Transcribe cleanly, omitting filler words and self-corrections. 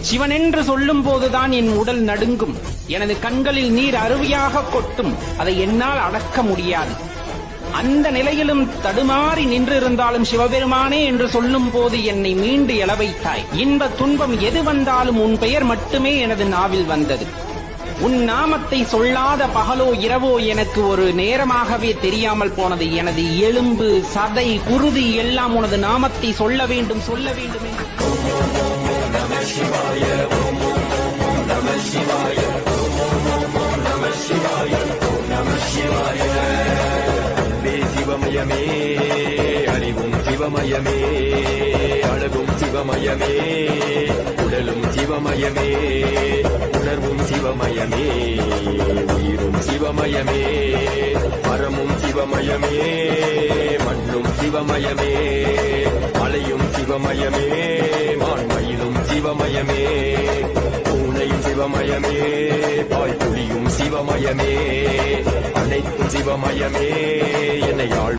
சிவன் என்று சொல்லும் போதுதான் என் உடல் நடுங்கும். எனது கண்களில் நீர் அருவியாக கொட்டும். அதை என்னால் அடக்க முடியாது. அந்த நிலையிலும் தடுமாறி நின்றிருந்தாலும் சிவபெருமானே என்று சொல்லும் போது என்னை மீண்டு எழ வைத்தாய். இன்ப துன்பம் எது வந்தாலும் உன் பெயர் மட்டுமே எனது நாவில் வந்தது. உன் நாமத்தை சொல்லாத பகலோ இரவோ எனக்கு ஒரு நேரமாகவே தெரியாமல் போனது. எனது எலும்பு சதை குருதி எல்லாம் உனது நாமத்தை சொல்ல வேண்டும் சொல்ல வேண்டும் என்று. சிவமயமே அறிவும் சிவமயமே அழகும் சிவமயமே உடலும் சிவமயமே உணர்வும் சிவமயமே உயிரும் சிவமயமே மரமும் சிவமயமே மண்ணும் சிவமயமே மலையும் சிவமயமே மான்மயிலும் சிவமயமே பூனையும் சிவமயமே பாய்ப்புலியும் சிவமயமே அனைத்தும் சிவமயமே என்னை ஆள்